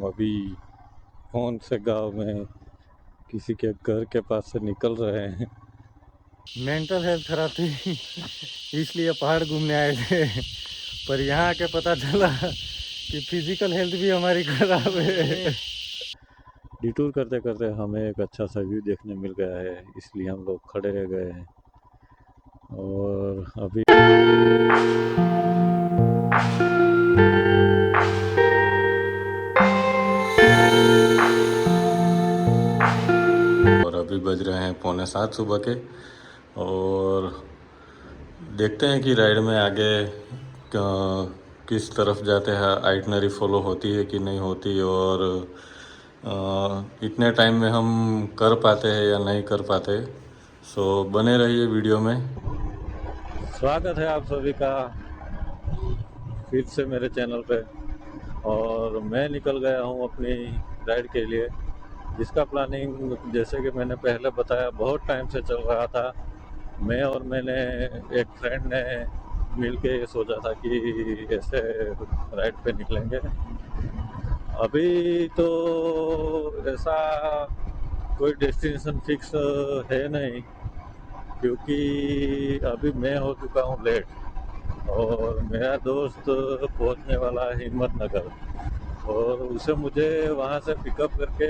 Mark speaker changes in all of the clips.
Speaker 1: हम अभी कौन से गांव में किसी के घर के पास से निकल रहे हैं। मेंटल हेल्थ खराब थी इसलिए पहाड़ घूमने आए थे, पर यहाँ आके पता चला कि फिजिकल हेल्थ भी हमारी खराब है। डिटूर करते करते हमें एक अच्छा सा व्यू देखने मिल गया है, इसलिए हम लोग खड़े रह गए हैं। और अभी बज रहे हैं 6:45 सुबह के। और देखते हैं कि राइड में आगे किस तरफ जाते हैं, आइटनरी फॉलो होती है कि नहीं होती, और इतने टाइम में हम कर पाते हैं या नहीं कर पाते। सो बने रहिए वीडियो में। स्वागत है आप सभी का फिर से मेरे चैनल पे। और मैं निकल गया हूँ अपनी राइड के लिए, जिसका प्लानिंग जैसे कि मैंने पहले बताया बहुत टाइम से चल रहा था। मैं और मैंने एक फ्रेंड ने मिल के सोचा था कि ऐसे राइड पे निकलेंगे। अभी तो ऐसा कोई डेस्टिनेशन फिक्स है नहीं, क्योंकि अभी मैं हो चुका हूँ लेट और मेरा दोस्त पहुंचने वाला है हिम्मतनगर, और उसे मुझे वहाँ से पिकअप करके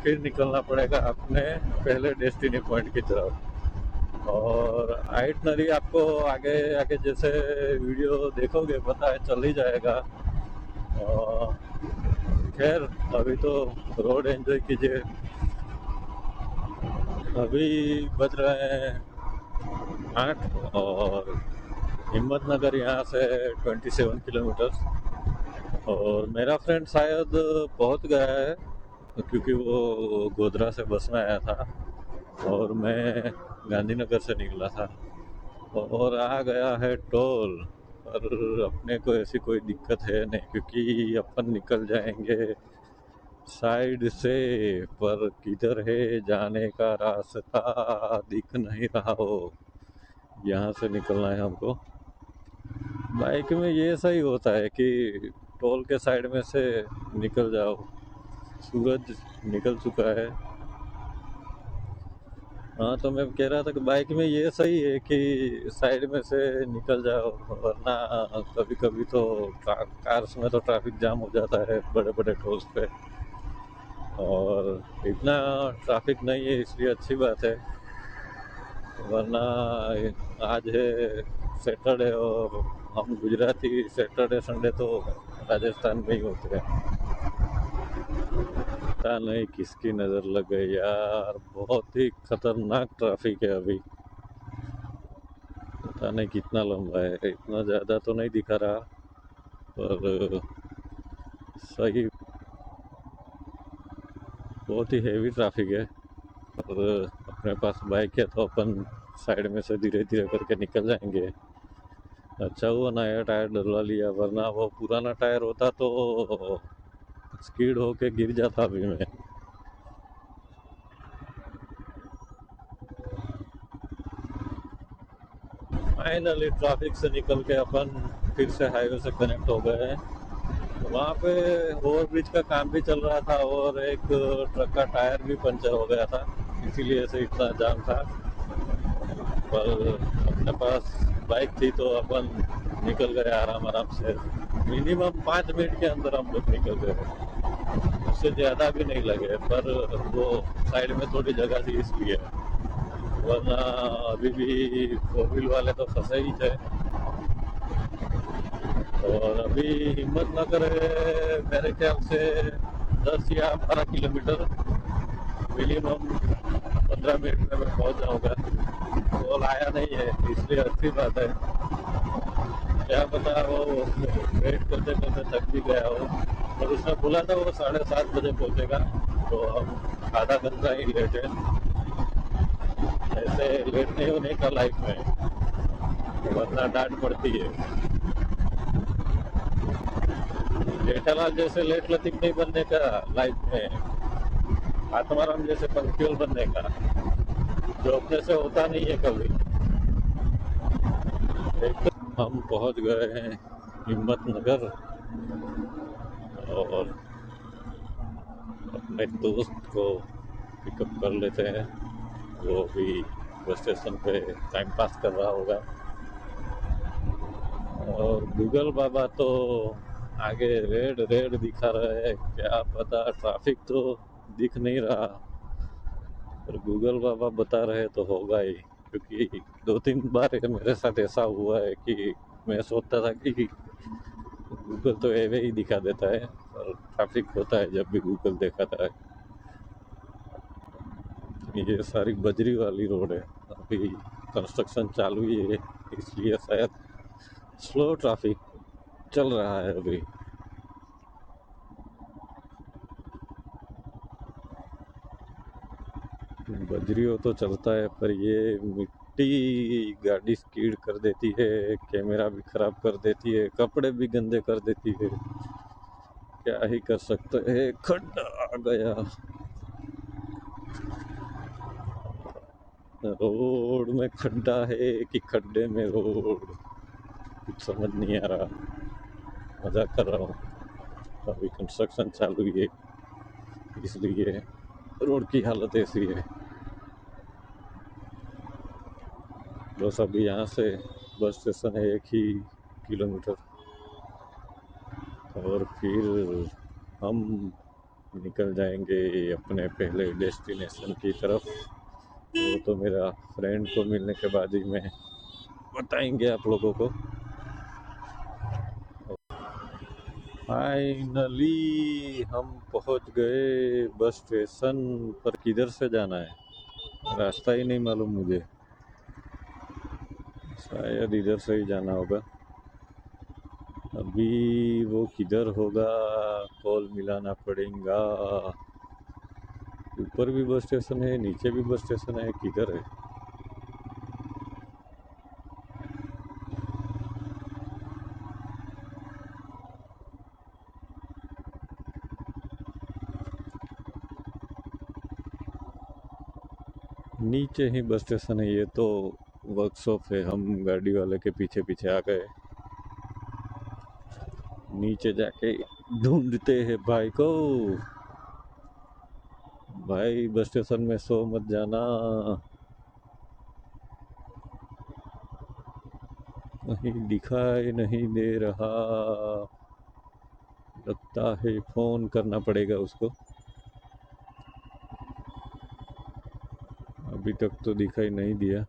Speaker 1: फिर निकलना पड़ेगा अपने पहले डेस्टिनी पॉइंट की तरफ। और आइटनरी आपको आगे आगे जैसे वीडियो देखोगे पता है चल ही जाएगा। और खैर अभी तो रोड एंजॉय कीजिए। अभी बज रहे हैं 8 और हिम्मतनगर यहाँ से 27 किलोमीटर। और मेरा फ्रेंड शायद पहुँच गया है, क्योंकि वो गोधरा से बस में आया था और मैं गांधीनगर से निकला था। और आ गया है टोल, पर अपने को ऐसी कोई दिक्कत है नहीं, क्योंकि अपन निकल जाएंगे साइड से। पर किधर है जाने का रास्ता दिख नहीं रहा हो, यहाँ से निकलना है हमको। बाइक में ये सही होता है कि टोल के साइड में से निकल जाओ। सूरज निकल चुका है। हाँ, तो मैं कह रहा था कि बाइक में ये सही है कि साइड में से निकल जाओ, वरना कभी कभी तो कार्स में तो ट्रैफिक जाम हो जाता है बड़े बड़े टोल्स पे। और इतना ट्रैफिक नहीं है इसलिए अच्छी बात है, वरना आज है सैटरडे और हम गुजराती सैटरडे संडे तो राजस्थान में ही होते हैं। पता नहीं किसकी नज़र लग गई यार, बहुत ही खतरनाक ट्रैफिक है अभी। पता नहीं कितना लंबा है, इतना ज़्यादा तो नहीं दिखा रहा, पर सही बहुत ही हैवी ट्रैफिक है। और अपने पास बाइक है तो अपन साइड में से धीरे धीरे करके निकल जाएंगे। अच्छा हुआ नया टायर डलवा लिया, वरना वो पुराना टायर होता तो स्कीड होके गिर जाता अभी मैं। फाइनली ट्रैफिक से निकल के अपन फिर से हाईवे से कनेक्ट हो गए हैं। वहाँ पे ओवर ब्रिज का काम भी चल रहा था और एक ट्रक का टायर भी पंचर हो गया था, इसीलिए से इतना जाम था। पर अपने पास बाइक थी तो अपन निकल गए आराम आराम से। मिनिमम 5 मिनट के अंदर हम लोग निकल गए, उससे ज़्यादा भी नहीं लगे, पर वो साइड में थोड़ी जगह थी इसलिए, वरना अभी भी 4 व्हील वाले तो फंसे ही थे। और अभी हिम्मतनगर है मेरे ख्याल से 10 या 12 किलोमीटर। मिनिमम 15 मिनट में मैं पहुंच जाऊंगा। कॉल आया नहीं है इसलिए अच्छी बात है। क्या पता वो वेट करते करते थक भी गया हो, और उसने बोला था वो 7:30 बजे पहुंचेगा, तो हम आधा घंटा ही लेट है। ऐसे लेट नहीं होने का लाइफ में, वरना डांट पड़ती है। जेठालाल जैसे लेट लतीफ नहीं बनने का लाइफ में, आत्माराम जैसे पंक्चुअल बनने का, जो अपने से होता नहीं है कभी। एक तो हम पहुंच गए हैं हिम्मतनगर। और एक दोस्त को पिकअप कर लेते हैं, वो भी बस स्टेशन पे टाइम पास कर रहा होगा। और गूगल बाबा तो आगे रेड रेड दिखा रहा है, क्या पता, ट्रैफिक तो दिख नहीं रहा, पर गूगल बाबा बता रहे तो होगा ही, क्योंकि 2-3 बार मेरे साथ ऐसा हुआ है कि मैं सोचता था कि गूगल तो एवे ही दिखा देता है, और ट्रैफिक होता है जब भी गूगल दिखाता है। ये सारी बजरी वाली रोड है, अभी कंस्ट्रक्शन चालू ही है, इसलिए शायद स्लो ट्रैफिक चल रहा है अभी। बजरियो तो चलता है, पर ये मिट्टी गाड़ी स्कीड कर देती है, कैमरा भी खराब कर देती है, कपड़े भी गंदे कर देती है, क्या ही कर सकते हैं। खड्डा आ गया, रोड में खड्डा है कि खड्डे में रोड, कुछ समझ नहीं आ रहा। मजाक कर रहा हूँ, अभी कंस्ट्रक्शन चालू ही है, इसलिए रोड की हालत ऐसी है। बस अभी यहाँ से बस स्टेशन है 1 ही किलोमीटर, और फिर हम निकल जाएंगे अपने पहले डेस्टिनेशन की तरफ। वो तो मेरा फ्रेंड को मिलने के बाद ही मैं बताएंगे आप लोगों को। फाइनली हम पहुंच गए बस स्टेशन पर। किधर से जाना है, रास्ता ही नहीं मालूम मुझे, शायद इधर से ही जाना होगा। अभी वो किधर होगा, कॉल मिलाना पड़ेगा। ऊपर भी बस स्टेशन है, नीचे भी बस स्टेशन है, किधर है? नीचे ही बस स्टेशन है, ये तो वर्कशॉप है। हम गाड़ी वाले के पीछे पीछे आ गए, नीचे जाके ढूंढते हैं भाई को। भाई बस स्टेशन में सो मत जाना, कहीं दिखाई नहीं दे रहा, लगता है फोन करना पड़ेगा उसको। अभी तक तो दिखाई नहीं दिया।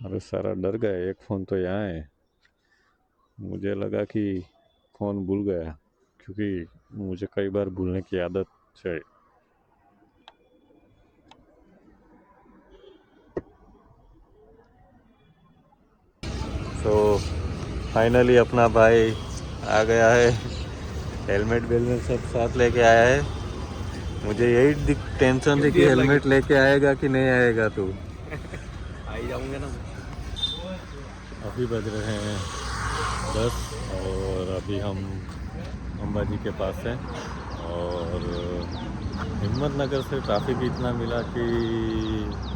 Speaker 1: अरे सारा डर गया, एक फ़ोन तो यहाँ है, मुझे लगा कि फ़ोन भूल गया, क्योंकि मुझे कई बार भूलने की आदत है। तो फाइनली अपना भाई आ गया है, हेलमेट वेलमेट सब साथ लेके आया है। मुझे यही टेंशन थी कि हेलमेट लेके आएगा कि नहीं आएगा तू।
Speaker 2: आ ही जाऊंगा ना।
Speaker 1: अभी बज रहे हैं 10, और अभी हम अंबाजी के पास हैं। और हिम्मतनगर से ट्रैफिक इतना मिला कि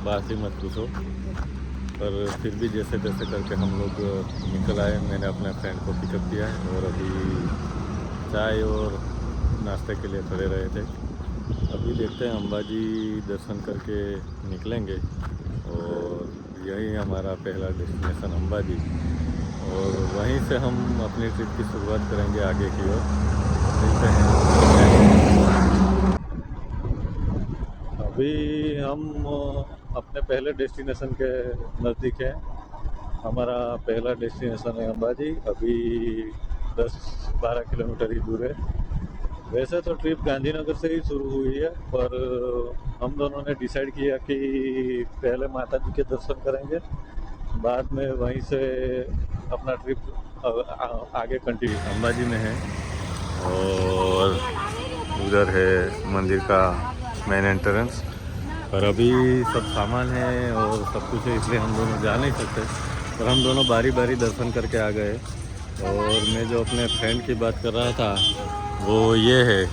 Speaker 1: बात ही मत पूछो, पर फिर भी जैसे तैसे करके हम लोग निकल आए। मैंने अपने फ्रेंड को पिकअप किया है, और अभी चाय और नाश्ते के लिए खड़े रहे थे। अभी देखते हैं, अंबाजी दर्शन करके निकलेंगे, और यही हमारा पहला डेस्टिनेशन अंबाजी, और वहीं से हम अपनी ट्रिप की शुरुआत करेंगे आगे की ओर। मिलते हैं। अभी हम अपने पहले डेस्टिनेशन के नज़दीक हैं। हमारा पहला डेस्टिनेशन है अंबाजी, अभी 10-12 किलोमीटर ही दूर है। वैसे तो ट्रिप गांधीनगर से ही शुरू हुई है, पर हम दोनों ने डिसाइड किया कि पहले माता जी के दर्शन करेंगे, बाद में वहीं से अपना ट्रिप आगे कंटिन्यू। अंबाजी में है, और उधर है मंदिर का मेन एंट्रेंस, पर अभी सब सामान है और सब कुछ है, इसलिए हम दोनों जा नहीं सकते, पर हम दोनों बारी बारी दर्शन करके आ गए। और मैं जो अपने फ्रेंड की बात कर रहा था, वो ये है,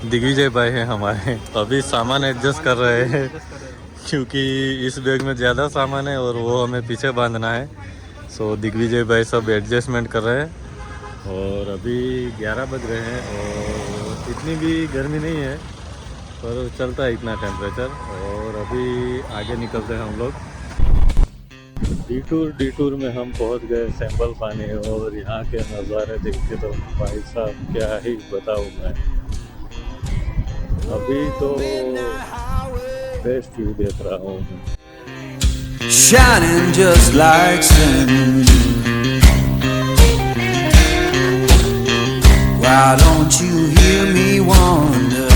Speaker 1: दिग्विजय भाई हैं हमारे, अभी सामान एडजस्ट कर रहे हैं क्योंकि इस बैग में ज़्यादा सामान है और वो हमें पीछे बांधना है। सो दिग्विजय भाई सब एडजस्टमेंट कर रहे हैं और अभी 11 बज रहे हैं और इतनी भी गर्मी नहीं है पर चलता है इतना टेम्परेचर। और अभी आगे निकलते हैं हम लोग। डिटूर में हम पहुंच गए सैंपल पानी और यहाँ के नज़ारे देख के तो भाई साहब क्या ही बताऊँ मैं। अभी तो बेस्ट व्यू देख रहा हूँ।
Speaker 3: Shining just like sun. Why don't you hear me wonder?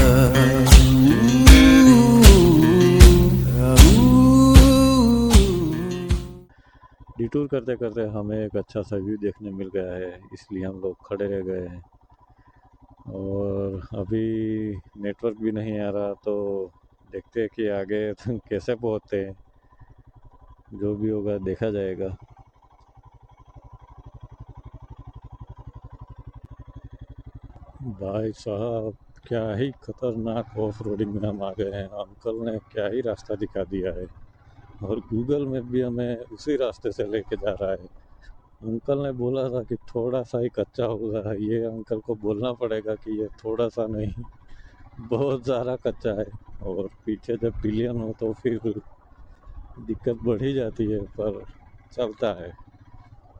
Speaker 1: Detour करते करते हमें एक अच्छा सा व्यू देखने मिल गया है, इसलिए हम लोग खड़े रह गए हैं। और अभी नेटवर्क भी नहीं आ रहा तो देखते हैं कि आगे कैसे पहुंचते हैं। जो भी होगा देखा जाएगा। भाई साहब क्या ही खतरनाक ऑफ रोडिंग में हम आ गए हैं। अंकल ने क्या ही रास्ता दिखा दिया है और गूगल मैप भी हमें उसी रास्ते से लेके जा रहा है। अंकल ने बोला था कि थोड़ा सा ही कच्चा होगा, ये अंकल को बोलना पड़ेगा कि ये थोड़ा सा नहीं बहुत ज़्यादा कच्चा है। और पीछे जब पिलियन हो तो फिर दिक्कत बढ़ ही जाती है, पर चलता है,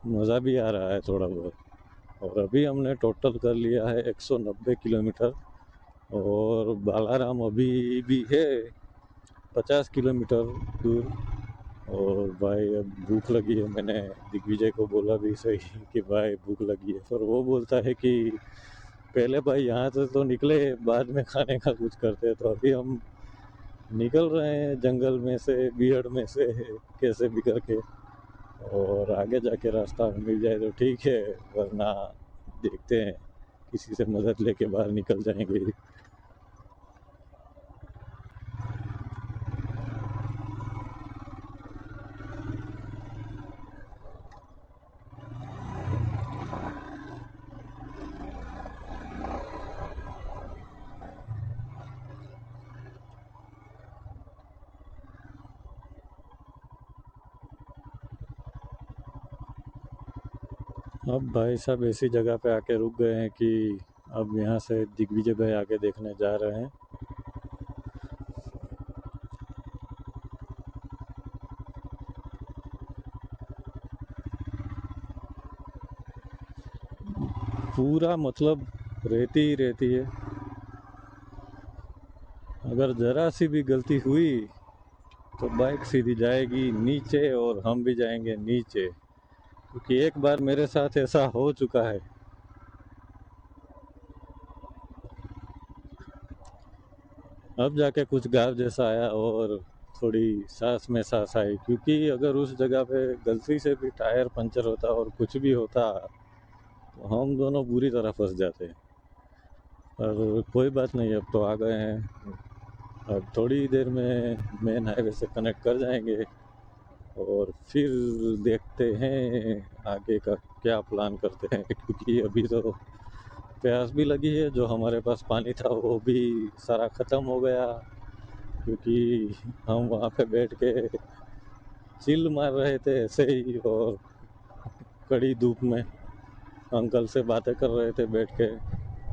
Speaker 1: मज़ा भी आ रहा है थोड़ा बहुत। और अभी हमने टोटल कर लिया है 190 किलोमीटर और बालाराम अभी भी है 50 किलोमीटर दूर। और भाई अब भूख लगी है, मैंने दिग्विजय को बोला भी सही कि भाई भूख लगी है, पर वो बोलता है कि पहले भाई यहाँ से तो निकले, बाद में खाने का कुछ करते हैं। तो अभी हम निकल रहे हैं जंगल में से, बिहड़ में से, कैसे भी करके। और आगे जाके रास्ता मिल जाए तो ठीक है, वरना देखते हैं किसी से मदद लेके बाहर निकल जाएंगे। अब भाई साहब ऐसी जगह पे आके रुक गए हैं कि अब यहाँ से दिग्विजय भाई आगे देखने जा रहे हैं। पूरा मतलब रेती ही रेती है। अगर ज़रा सी भी गलती हुई तो बाइक सीधी जाएगी नीचे और हम भी जाएंगे नीचे, क्योंकि एक बार मेरे साथ ऐसा हो चुका है। अब जाके कुछ गाँव जैसा आया और थोड़ी सांस में सांस आई, क्योंकि अगर उस जगह पे गलती से भी टायर पंचर होता और कुछ भी होता तो हम दोनों बुरी तरह फंस जाते। पर कोई बात नहीं, अब तो आ गए हैं। अब थोड़ी देर में मेन हाईवे से कनेक्ट कर जाएंगे और फिर देखते हैं आगे का क्या प्लान करते हैं, क्योंकि अभी तो प्यास भी लगी है। जो हमारे पास पानी था वो भी सारा ख़त्म हो गया, क्योंकि हम वहाँ पे बैठ के चिल मार रहे थे ऐसे ही, और कड़ी धूप में अंकल से बातें कर रहे थे बैठ के।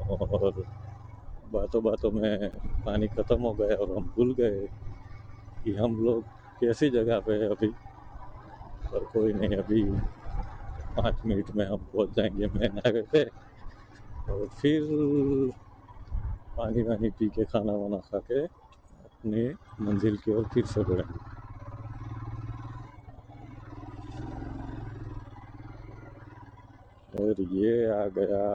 Speaker 1: और बातों बातों में पानी ख़त्म हो गया और हम भूल गए कि हम लोग कैसी जगह पे है अभी। पर कोई नहीं, अभी 5 मिनट में हम पहुंच जाएंगे मेन हाईवे पे और फिर पानी वानी पी के खाना वाना खा के अपनी मंजिल की ओर फिर से बढ़ेंगे। और ये आ गया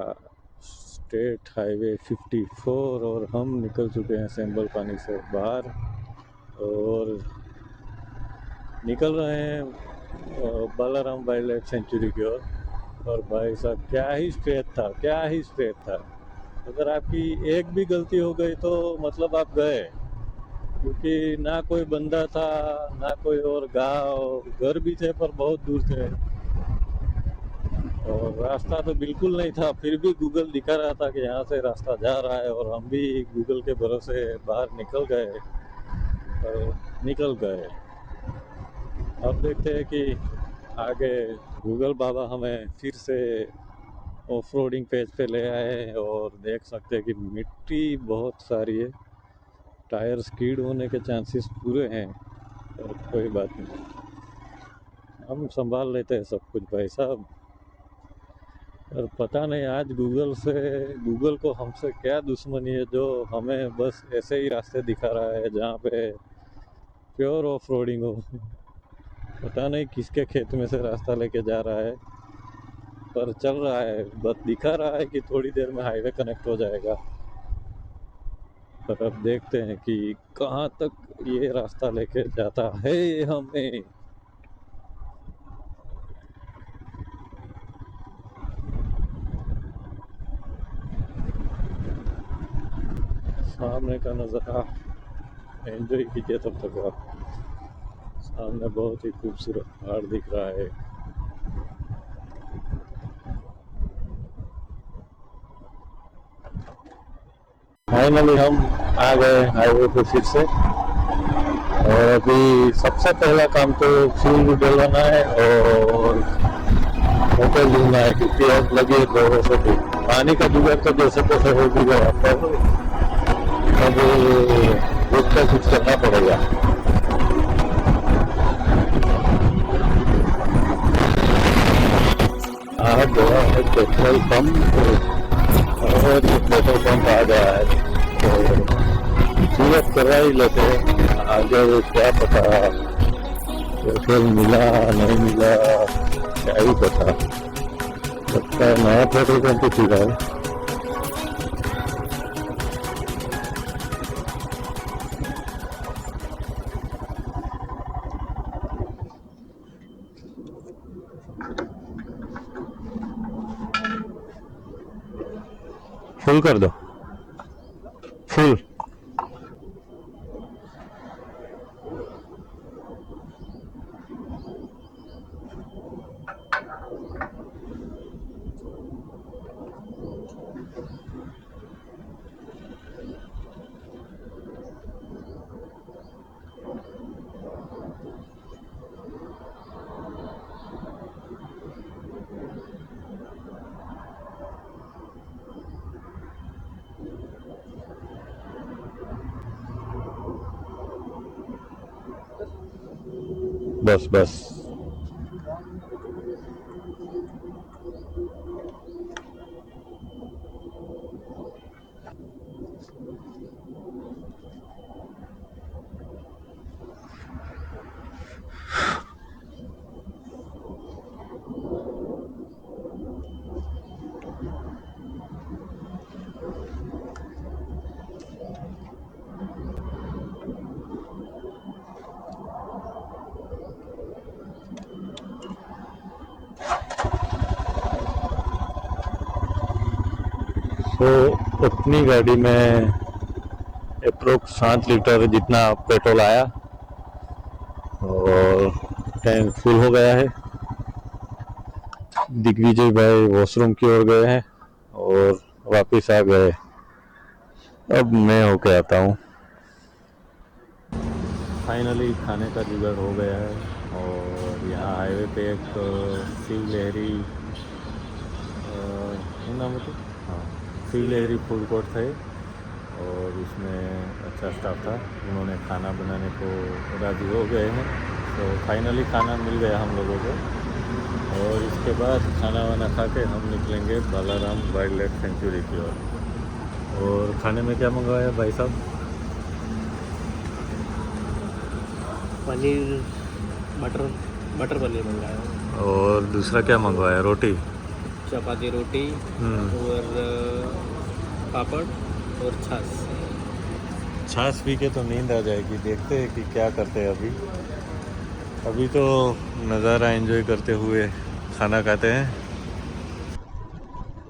Speaker 1: स्टेट हाईवे 54 और हम निकल चुके हैं सैंबल पानी से बाहर और निकल रहे हैं बालाराम वाइल्ड लाइफ सेंचुरी की ओर। और भाई साहब क्या ही स्ट्रेट था, क्या ही स्ट्रेट था। अगर आपकी एक भी गलती हो गई तो मतलब आप गए, क्योंकि ना कोई बंदा था, ना कोई और गांव, घर भी थे पर बहुत दूर थे। और रास्ता तो बिल्कुल नहीं था, फिर भी गूगल दिखा रहा था कि यहाँ से रास्ता जा रहा है, और हम भी गूगल के भरोसे बाहर निकल गए और निकल गए। अब देखते हैं कि आगे गूगल बाबा हमें फिर से ऑफ रोडिंग पेज पे ले आए, और देख सकते हैं कि मिट्टी बहुत सारी है, टायर स्कीड होने के चांसेस पूरे हैं। और कोई बात नहीं, हम संभाल लेते हैं सब कुछ भाई साहब। और पता नहीं आज गूगल को हमसे क्या दुश्मनी है, जो हमें बस ऐसे ही रास्ते दिखा रहा है जहाँ पे प्योर ऑफ रोडिंग हो। पता नहीं किसके खेत में से रास्ता लेके जा रहा है, पर चल रहा है, बस दिखा रहा है कि थोड़ी देर में हाईवे कनेक्ट हो जाएगा। पर अब देखते हैं कि कहाँ तक ये रास्ता लेके जाता है हमें। सामने का नज़ारा एंजॉय कीजिए तब तक आप। सामने बहुत ही खूबसूरत पहाड़ दिख रहा है। फाइनली हम आ गए हाईवे पे फिर से, और अभी सबसे पहला काम तो फ्यूल डलवाना है और होटल ढूंढना है, क्योंकि अब लगी 2 से पानी का जुगाड़ तो जैसे तैसे हो भी गया, पर अब रुक कर कुछ करना पड़ेगा। आ गया है पेट्रोल पंप, और ये पेट्रोल पंप आ गया है तो सूरत करा ही लेते हैं। आगे क्या पता पेट्रोल मिला नहीं मिला, क्या ही पता। लगता है नया पेट्रोल पंप ही खुला है। फुल कर दो, फुल। बस बस। तो अपनी गाड़ी में अप्रोक्स 7 लीटर जितना पेट्रोल आया, और टैंक फुल हो गया है। दिग्विजय भाई वॉशरूम की ओर गए हैं और वापस आ गए। अब मैं होके आता हूँ। फाइनली खाने का जुगाड़ हो गया है, और यहाँ हाईवे पे एक शिव लहरी नाम है, हाँ, शिव लहरी फूड कोर्ट थे, और उसमें अच्छा स्टाफ था, उन्होंने खाना बनाने को राज़ी हो गए हैं। तो फाइनली खाना मिल गया हम लोगों को, और इसके बाद खाना वाना खा के हम निकलेंगे बालाराम वाइल्ड लाइफ सेंचुरी की ओर। और खाने में क्या मंगवाया भाई साहब?
Speaker 2: पनीर मटर पनीर मंगाया।
Speaker 1: और दूसरा क्या मंगवाया? रोटी,
Speaker 2: चपाती, रोटी और पापड़ और
Speaker 1: छाछ पी के तो नींद आ जाएगी। देखते हैं कि क्या करते हैं अभी तो नज़ारा एंजॉय करते हुए खाना खाते हैं।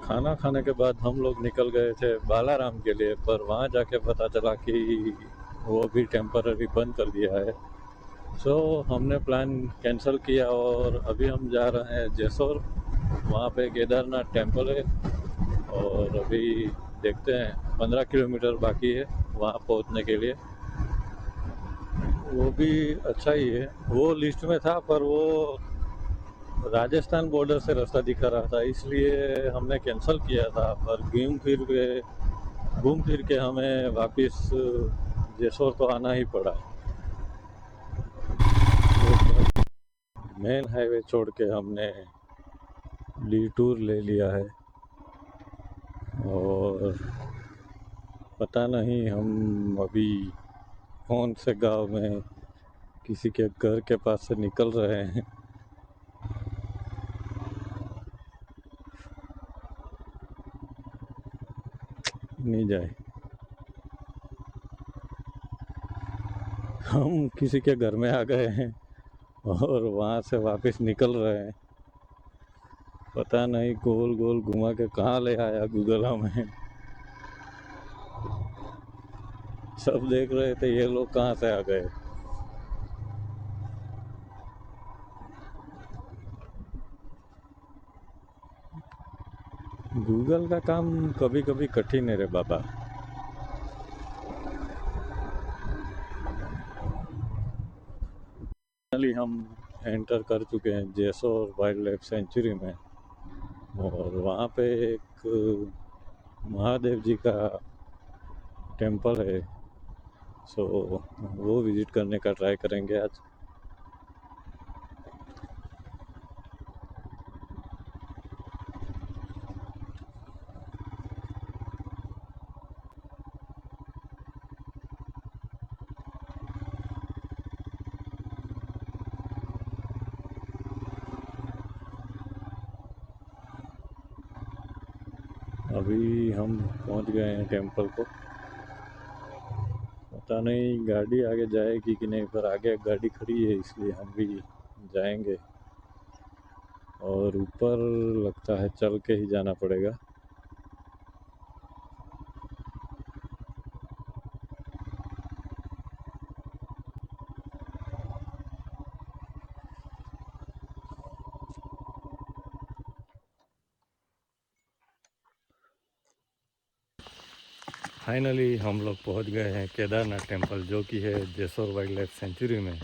Speaker 1: खाना खाने के बाद हम लोग निकल गए थे बालाराम के लिए, पर वहाँ जाके पता चला कि वो भी टेम्पररी बंद कर दिया है। सो हमने प्लान कैंसिल किया, और अभी हम जा रहे हैं जेसौर। वहाँ पे केदारनाथ टेम्पल है। और अभी देखते हैं 15 किलोमीटर बाकी है वहाँ पहुँचने के लिए। वो भी अच्छा ही है, वो लिस्ट में था पर वो राजस्थान बॉर्डर से रास्ता दिखा रहा था इसलिए हमने कैंसिल किया था। पर घूम फिर के हमें वापस जैसोर तो आना ही पड़ा। मेन हाईवे छोड़ के हमने डिटूर ले लिया है और पता नहीं हम अभी कौन से गांव में किसी के घर के पास से निकल रहे हैं। नहीं जाए, हम किसी के घर में आ गए हैं और वहाँ से वापस निकल रहे हैं। पता नहीं गोल गोल घुमा के कहाँ ले आया गूगल हमें। सब देख रहे थे ये लोग कहाँ से आ गए। गूगल का काम कभी कभी कठिन है रे बाबा। फाइनली हम एंटर कर चुके हैं जैसोर वाइल्ड लाइफ सेंचुरी में। और वहाँ पे एक महादेव जी का टेम्पल है, सो वो विजिट करने का ट्राई करेंगे आज। अभी हम पहुंच गए हैं टेम्पल को। पता नहीं गाड़ी आगे जाएगी कि नहीं, पर आगे गाड़ी खड़ी है इसलिए हम भी जाएंगे। और ऊपर लगता है चल के ही जाना पड़ेगा। फाइनली हम लोग पहुंच गए हैं केदारनाथ टेम्पल, जो कि है जैसोर वाइल्ड लाइफ सेंचुरी में।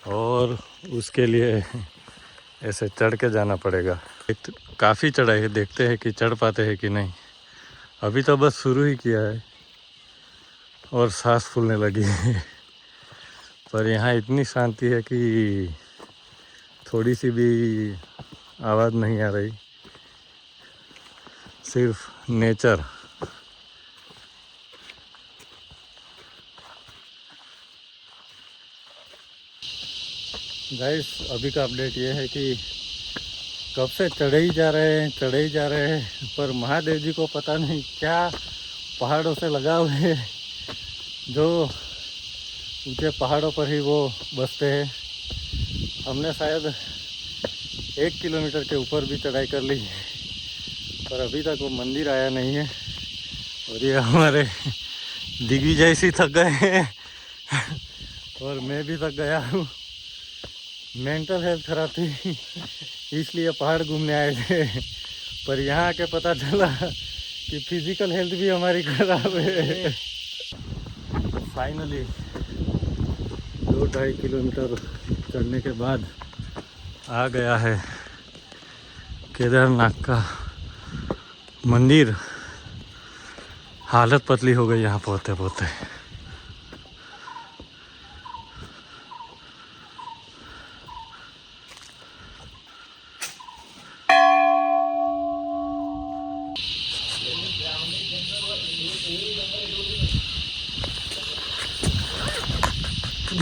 Speaker 1: और उसके लिए ऐसे चढ़ के जाना पड़ेगा। काफ़ी चढ़ाई है, देखते हैं कि चढ़ पाते हैं कि नहीं। अभी तो बस शुरू ही किया है और सांस फूलने लगी है। पर यहाँ इतनी शांति है कि थोड़ी सी भी आवाज़ नहीं आ रही, सिर्फ नेचर। गाइस अभी का अपडेट ये है कि कब से चढ़े ही जा रहे हैं पर महादेव जी को पता नहीं क्या पहाड़ों से लगा हुए है, जो ऊंचे पहाड़ों पर ही वो बसते हैं। हमने शायद 1 किलोमीटर के ऊपर भी चढ़ाई कर ली पर अभी तक वो मंदिर आया नहीं है। और ये हमारे दिग्विजय से थक गए हैं और मैं भी थक गया हूँ। मेंटल हेल्थ खराब थी इसलिए पहाड़ घूमने आए थे, पर यहाँ आके पता चला कि फिजिकल हेल्थ भी हमारी खराब है। फाइनली 2-2.5 किलोमीटर चढ़ने के बाद आ गया है केदारनाथ का मंदिर। हालत पतली हो गई यहाँ पहुँचते पहुँचते।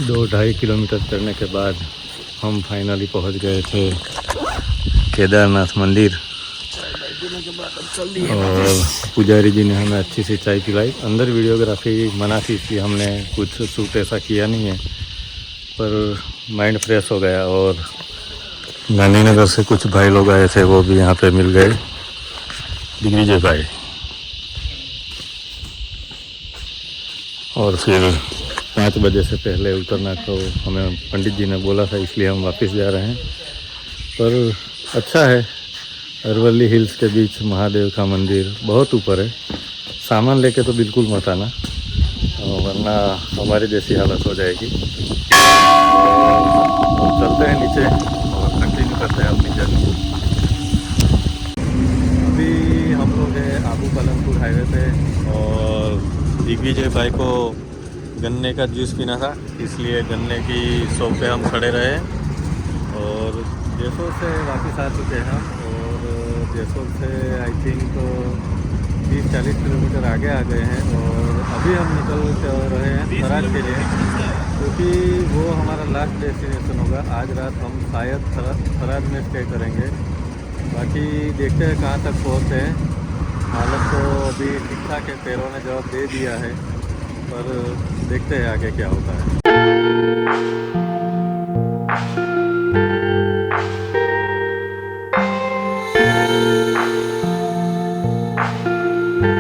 Speaker 1: दो 2.5 किलोमीटर चढ़ने के बाद हम फाइनली पहुंच गए थे केदारनाथ मंदिर। और पुजारी जी ने हमें अच्छी सी चाय पिलाई। अंदर वीडियोग्राफी मना थी कि हमने कुछ शूट ऐसा किया नहीं है, पर माइंड फ्रेश हो गया। और गांधीनगर से कुछ भाई लोग आए थे, वो भी यहाँ पे मिल गए, दिग्विजय भाई। और फिर 5 बजे से पहले उतरना तो हमें पंडित जी ने बोला था, इसलिए हम वापस जा रहे हैं। पर अच्छा है, अरवली हिल्स के बीच महादेव का मंदिर बहुत ऊपर है। सामान लेके तो बिल्कुल मत आना, वरना हमारी जैसी हालत हो जाएगी। और चलते हैं नीचे और कंटिन्यू करते हैं अपनी जर्नी। अभी हम लोग हैं आबू पालनपुर हाईवे पे और दिग्विजय भाई को गन्ने का जूस पीना था, इसलिए गन्ने की शॉप पे हम खड़े रहे और जयसोल से वापस आ चुके हैं हम। और जयसोल से आई थिंक 30-40 किलोमीटर आगे आ गए हैं और अभी हम निकल रहे हैं थराद के लिए, क्योंकि वो हमारा लास्ट डेस्टिनेशन होगा। आज रात हम शायद थराद में स्टे करेंगे, बाकी देखते हैं कहाँ तक पहुँचते हैं। हालत तो अभी ठीक ठाक है, पैरों ने जवाब दे दिया है, पर देखते हैं आगे क्या होता है।